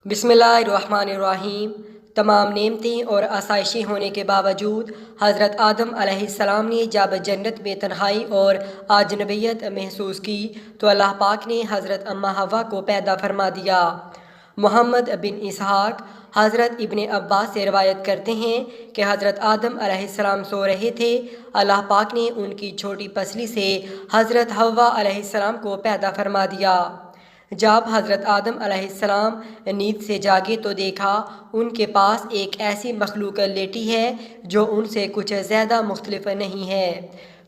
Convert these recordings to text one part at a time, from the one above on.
बिस्मिल्लाहिर्रहमानिर्रहीम। तमाम नेमतें और आसाइशें होने के बावजूद हज़रत आदम अलैहिस्सलाम ने जब जन्नत में तन्हाई और अजनबियत महसूस की तो अल्लाह पाक ने हज़रत अम्मा हवा को पैदा फरमा दिया। मोहम्मद बिन इसहाक हज़रत इब्ने अब्बास से रवायत करते हैं कि हज़रत आदम अलैहिस्सलाम सो रहे थे। अल्लाह पाक ने उनकी छोटी पसली से हज़रत हव्वा अलैहिस्सलाम को पैदा फरमा दिया। जब हज़रत आदम अलैहिस्सलाम नींद से जागे तो देखा उनके पास एक ऐसी मखलूक लेटी है जो उनसे कुछ ज़्यादा मुख्तलिफ नहीं है।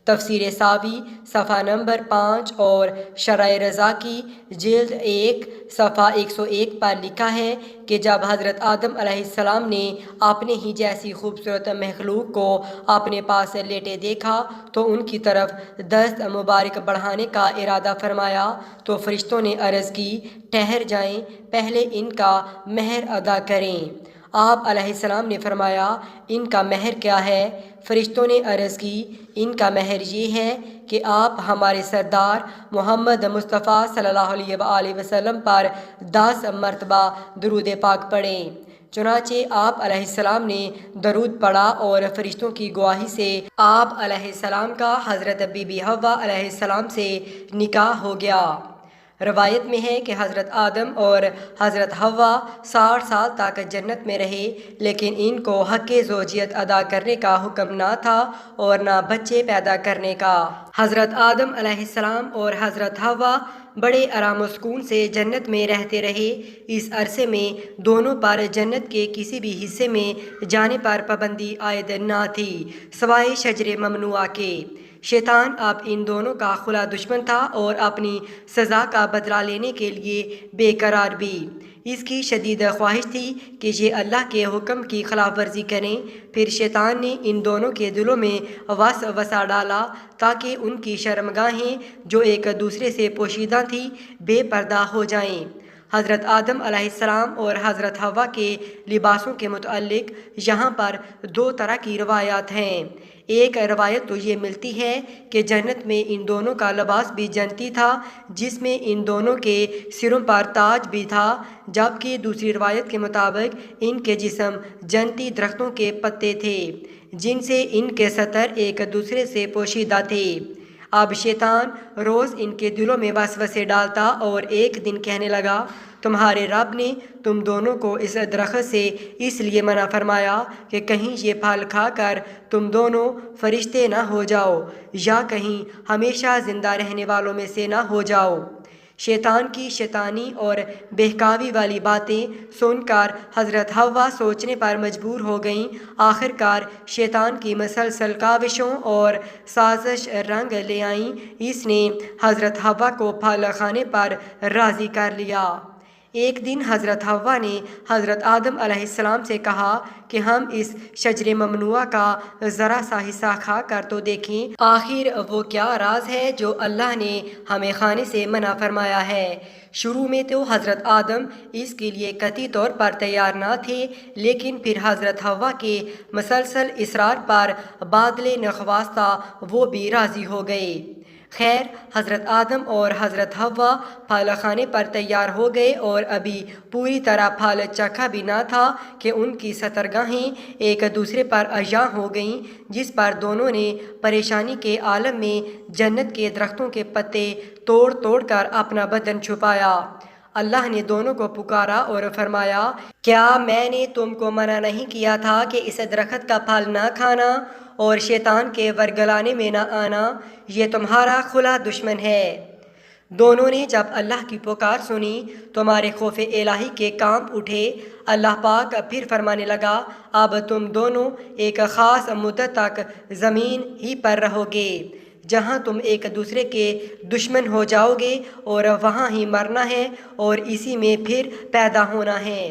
तफसीर सावी सफ़ा नंबर 5 और शरह रज़ा की जिल्द 1 सफ़ा 101 पर लिखा है कि जब हज़रत आदम अलैहिस्सलाम ने अपने ही जैसी खूबसूरत मखलूक को अपने पास लेटे देखा तो उनकी तरफ दस्त मुबारक बढ़ाने का इरादा फरमाया तो फरिश्तों ने अर्ज़ की, ठहर जाएं, पहले इनका महर अदा करें। आप अलैहिस्सलाम ने फरमाया, इनका महर क्या है? फरिश्तों ने अर्ज़ की, इनका महर ये है कि आप हमारे सरदार मोहम्मद मुस्तफ़ा सल्लल्लाहु अलैहि वसल्लम पर 10 मरतबा दुरूद पाक पढ़ें। चुनाचे आप अलैहिस्सलाम ने दरूद पढ़ा और फरिश्तों की गवाही से आप अलैहिस्सलाम का हज़रत बीबी हव्वा अलैहिस्सलाम से निकाह हो गया। रवायत में है कि हज़रत आदम और हज़रत हव्वा 60 साल तक जन्नत में रहे, लेकिन इनको हक़ ज़ौजियत अदा करने का हुक्म ना था और ना बच्चे पैदा करने का। हज़रत आदम अलैहिस्सलाम और हज़रत हव्वा बड़े आराम सुकून से जन्नत में रहते रहे। इस अरसे में दोनों पर जन्नत के किसी भी हिस्से में जाने पर पाबंदी आयद ना थी सवाए शजरे ममनुआ के। शैतान अब इन दोनों का खुला दुश्मन था और अपनी सज़ा का बदला लेने के लिए बेकरार भी। इसकी शदीद ख्वाहिश थी कि ये अल्लाह के हुक्म की खिलाफ वर्जी करें। फिर शैतान ने इन दोनों के दिलों में वसा डाला ताकि उनकी शर्मगाहें जो एक दूसरे से पोशीदा थी बेपर्दा हो जाएं। हज़रत आदम अलैहिस्सलाम और हज़रत हव्वा के लिबासों के मुतअल्लिक़ यहाँ पर 2 तरह की रवायात हैं। एक रवायत तो ये मिलती है कि जन्नत में इन दोनों का लिबास भी जन्नती था जिसमें इन दोनों के सिरों पर ताज भी था, जबकि दूसरी रवायत के मुताबिक इनके जिस्म जन्नती दरख्तों के पत्ते थे जिनसे इनके सतर एक दूसरे से पोशीदा थे। अब शैतान रोज़ इनके दिलों में वसवसे डालता और एक दिन कहने लगा, तुम्हारे रब ने तुम दोनों को इस दरख्त से इसलिए मना फरमाया कि कहीं ये फल खाकर तुम दोनों फरिश्ते ना हो जाओ या कहीं हमेशा ज़िंदा रहने वालों में से ना हो जाओ। शैतान की शैतानी और बहकावी वाली बातें सुनकर हज़रत हव्वा सोचने पर मजबूर हो गईं। आखिरकार शैतान की मसलसल काविशों और साजिश रंग ले आईं। इसने हज़रत हव्वा को फल खाने पर राज़ी कर लिया। एक दिन हज़रत हव्वा ने हज़रत आदम अलैहिस्सलाम से कहा कि हम इस शजरे ममनुआ का ज़रा सा हिस्सा खा कर तो देखें, आखिर वो क्या राज है जो अल्लाह ने हमें खाने से मना फरमाया है। शुरू में तो हज़रत आदम इसके लिए कतई तौर पर तैयार ना थे, लेकिन फिर हज़रत हव्वा के मसलसल इसरार पर बादले नखवास्ता वो भी राज़ी हो गए। खैर, हज़रत आदम और हज़रत हव्वा फल खाने पर तैयार हो गए और अभी पूरी तरह फल चखा भी ना था कि उनकी सतरगाहें एक दूसरे पर अया हो गईं, जिस पर दोनों ने परेशानी के आलम में जन्नत के दरख्तों के पत्ते तोड़ तोड़ कर अपना बदन छुपाया। अल्लाह ने दोनों को पुकारा और फरमाया, क्या मैंने तुमको मना नहीं किया था कि इस दरख्त का फल ना खाना और शैतान के वरगलाने में ना आना? ये तुम्हारा खुला दुश्मन है। दोनों ने जब अल्लाह की पुकार सुनी तो हमारे खौफ इलाही के कांप उठे। अल्लाह पाक फिर फरमाने लगा, अब तुम दोनों एक ख़ास मुद्दत तक ज़मीन ही पर रहोगे जहाँ तुम एक दूसरे के दुश्मन हो जाओगे और वहाँ ही मरना है और इसी में फिर पैदा होना है।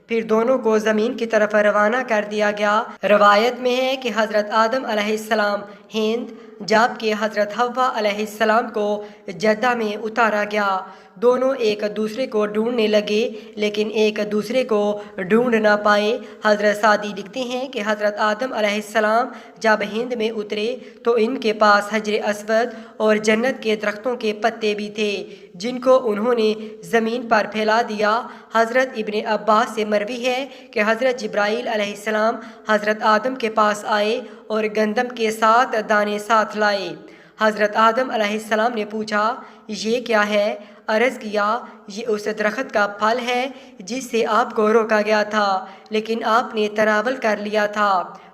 फिर दोनों को ज़मीन की तरफ रवाना कर दिया गया। रवायत में है कि हज़रत आदम अलैहिस्सलाम हिंद जबकि हज़रत हव्वा अलैहिस्सलाम को जद्दा में उतारा गया। دونوں ایک دوسرے کو ڈھونڈنے لگے لیکن ایک دوسرے کو ڈھونڈ نہ پائے۔ حضرت سعدی لکھتے ہیں کہ حضرت آدم علیہ السلام جب ہند میں اترے تو ان کے پاس حجر اسود اور جنت کے درختوں کے پتے بھی تھے جن کو انہوں نے زمین پر پھیلا دیا۔ حضرت ابن عباس سے مروی ہے کہ حضرت جبرائیل علیہ السلام حضرت آدم کے پاس آئے اور گندم کے 7 دانے ساتھ لائے۔ حضرت آدم علیہ السلام نے پوچھا یہ کیا ہے؟ عرض کیا یہ اس درخت کا پھل ہے جس سے آپ کو روکا گیا تھا لیکن آپ نے تناول کر لیا تھا۔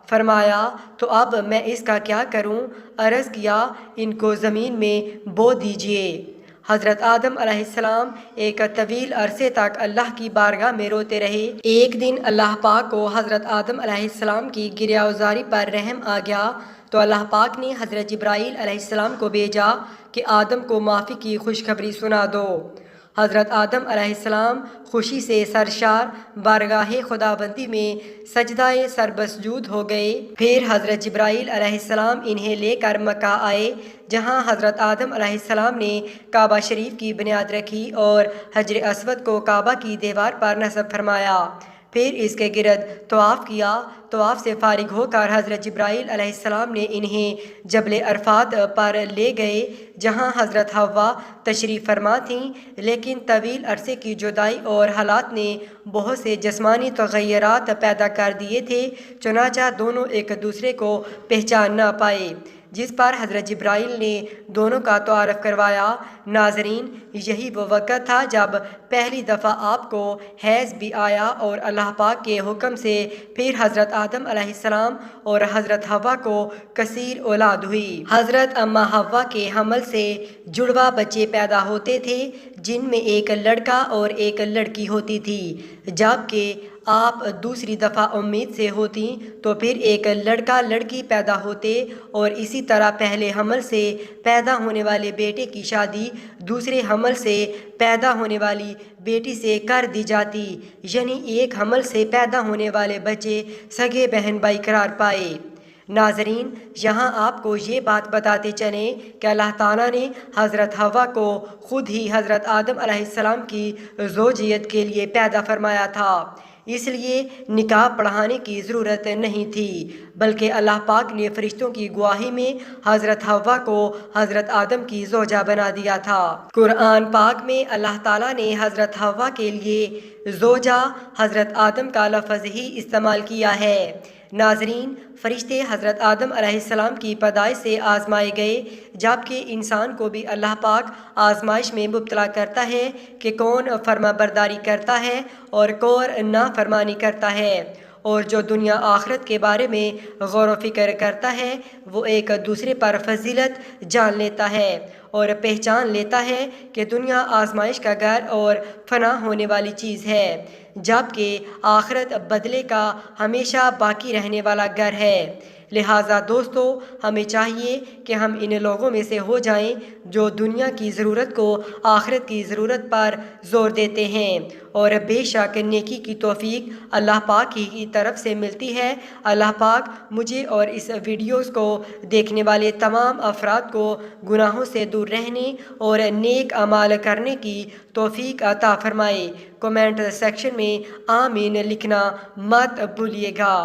فرمایا تو اب میں اس کا کیا کروں؟ عرض کیا ان کو زمین میں بو دیجئے۔ حضرت آدم علیہ السلام ایک طویل عرصے تک اللہ کی بارگاہ میں روتے رہے۔ ایک دن اللہ پاک کو حضرت آدم علیہ السلام کی گریہ وزاری پر رحم آ گیا تو اللہ پاک نے حضرت جبرائیل علیہ السلام کو بھیجا کہ آدم کو معافی کی خوشخبری سنا دو۔ حضرت آدم علیہ السلام خوشی سے سرشار بارگاہ خداوندی میں سجدہ سربسجود ہو گئے۔ پھر حضرت جبرائیل علیہ السلام انہیں لے کر مکہ آئے جہاں حضرت آدم علیہ السلام نے کعبہ شریف کی بنیاد رکھی اور حجر اسود کو کعبہ کی دیوار پر نصب فرمایا۔ پھر اس کے گرد طواف کیا۔ طواف سے فارغ ہو کر حضرت جبرائیل علیہ السلام نے انہیں جبل عرفات پر لے گئے جہاں حضرت حوا تشریف فرما تھیں، لیکن طویل عرصے کی جدائی اور حالات نے بہت سے جسمانی تغیرات پیدا کر دیے تھے، چنانچہ دونوں ایک دوسرے کو پہچان نہ پائے، جس پر حضرت جبرائیل نے دونوں کا تعارف کروایا۔ ناظرین، یہی وہ وقت تھا جب پہلی دفعہ آپ کو حیض بھی آیا اور اللہ پاک کے حکم سے پھر حضرت آدم علیہ السلام اور حضرت حوا کو کثیر اولاد ہوئی۔ حضرت اماں حوا کے حمل سے جڑواں بچے پیدا ہوتے تھے جن میں ایک لڑکا اور ایک لڑکی ہوتی تھی، جبکہ آپ دوسری دفعہ امید سے ہوتی تو پھر ایک لڑکا لڑکی پیدا ہوتے اور اسی طرح پہلے حمل سے پیدا ہونے والے بیٹے کی شادی دوسرے حمل سے پیدا ہونے والی بیٹی سے کر دی جاتی، یعنی ایک حمل سے پیدا ہونے والے بچے سگے بہن بھائی قرار پائے۔ ناظرین، یہاں آپ کو یہ بات بتاتے چلیں کہ اللہ تعالیٰ نے حضرت حوا کو خود ہی حضرت آدم علیہ السلام کی زوجیت کے لیے پیدا فرمایا تھا، اس لیے نکاح پڑھانے کی ضرورت نہیں تھی، بلکہ اللہ پاک نے فرشتوں کی گواہی میں حضرت حوا کو حضرت آدم کی زوجہ بنا دیا تھا۔ قرآن پاک میں اللہ تعالیٰ نے حضرت حوا کے لیے زوجہ حضرت آدم کا لفظ ہی استعمال کیا ہے۔ ناظرین، فرشتے حضرت آدم علیہ السلام کی پیدائش سے آزمائے گئے، جبکہ انسان کو بھی اللہ پاک آزمائش میں مبتلا کرتا ہے کہ کون فرما برداری کرتا ہے اور کون نافرمانی کرتا ہے، اور جو دنیا آخرت کے بارے میں غور و فکر کرتا ہے وہ ایک دوسرے پر فضیلت جان لیتا ہے اور پہچان لیتا ہے کہ دنیا آزمائش کا گھر اور فنا ہونے والی چیز ہے، جبکہ آخرت بدلے کا ہمیشہ باقی رہنے والا گھر ہے۔ لہٰذا دوستو، ہمیں چاہیے کہ ہم ان لوگوں میں سے ہو جائیں جو دنیا کی ضرورت کو آخرت کی ضرورت پر زور دیتے ہیں، اور بے شک نیکی کی توفیق اللہ پاک ہی کی طرف سے ملتی ہے۔ اللہ پاک مجھے اور اس ویڈیوز کو دیکھنے والے تمام افراد کو گناہوں سے دور رہنے اور نیک اعمال کرنے کی توفیق عطا فرمائے۔ کمنٹ سیکشن میں آمین لکھنا مت بھولیے گا۔